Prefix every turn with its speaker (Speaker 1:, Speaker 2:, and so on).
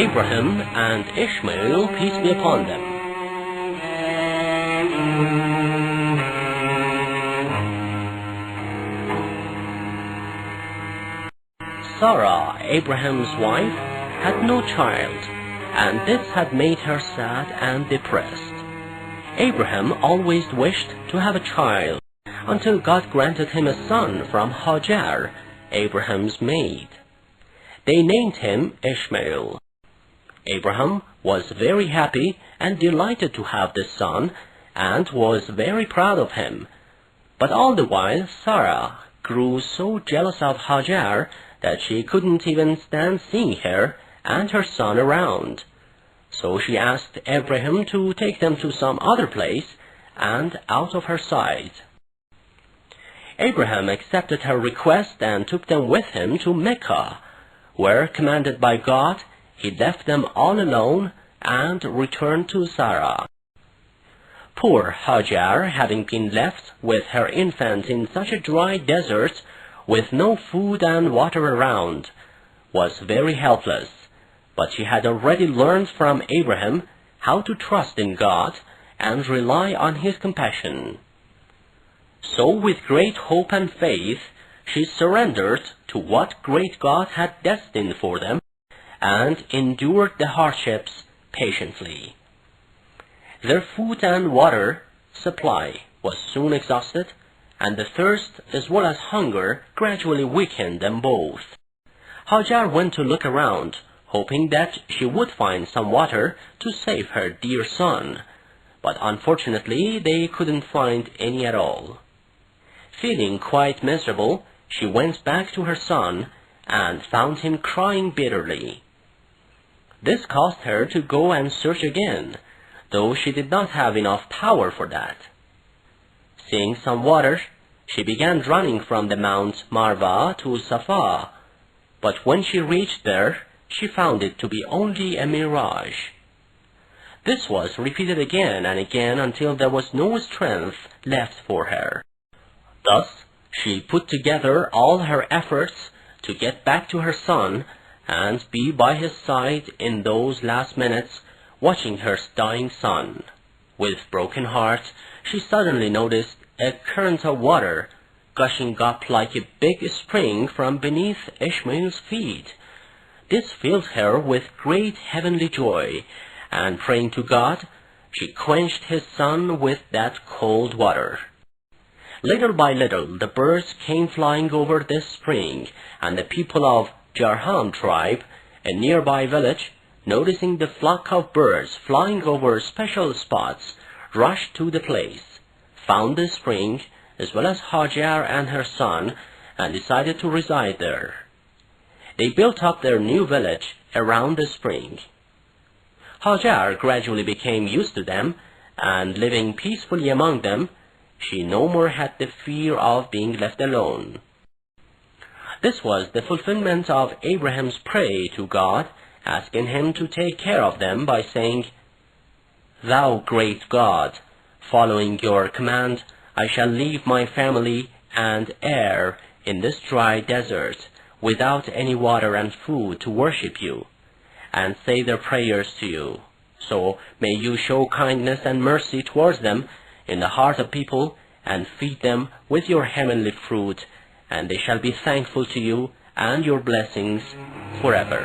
Speaker 1: Abraham and Ishmael, peace be upon them. Sarah, Abraham's wife, had no child, and this had made her sad and depressed. Abraham always wished to have a child, until God granted him a son from Hagar, Abraham's maid. They named him Ismael. Abraham was very happy and delighted to have this son, and was very proud of him. But all the while Sarah grew so jealous of Hagar that she couldn't even stand seeing her and her son around. So she asked Abraham to take them to some other place and out of her sight. Abraham accepted her request and took them with him to Mecca, where, commanded by God, he left them all alone and returned to Sarah. Poor Hagar, having been left with her infant in such a dry desert, with no food and water around, was very helpless, but she had already learned from Abraham how to trust in God and rely on his compassion. So with great hope and faith, she surrendered to what great God had destined for them, and endured the hardships patiently. Their food and water supply was soon exhausted, and the thirst as well as hunger gradually weakened them both. Hagar went to look around, hoping that she would find some water to save her dear son, but unfortunately they couldn't find any at all. Feeling quite miserable, she went back to her son and found him crying bitterly. This caused her to go and search again, though she did not have enough power for that. Seeing some water, she began running from the Mount Marva to Safa, but when she reached there, she found it to be only a mirage. This was repeated again and again until there was no strength left for her. Thus, she put together all her efforts to get back to her son and be by his side in those last minutes, watching her dying son. With broken heart, she suddenly noticed a current of water gushing up like a big spring from beneath Ishmael's feet. This filled her with great heavenly joy, and praying to God, she quenched his son with that cold water. Little by little, the birds came flying over this spring, and the people of Jarham tribe, a nearby village, noticing the flock of birds flying over special spots, rushed to the place, found the spring, as well as Hagar and her son, and decided to reside there. They built up their new village around the spring. Hagar gradually became used to them, and living peacefully among them, she no more had the fear of being left alone. This was the fulfillment of Abraham's prayer to God, asking him to take care of them by saying, "Thou great God, following your command, I shall leave my family and heir in this dry desert, without any water and food to worship you, and say their prayers to you. So may you show kindness and mercy towards them in the heart of people, and feed them with your heavenly fruit, and they shall be thankful to you and your blessings forever."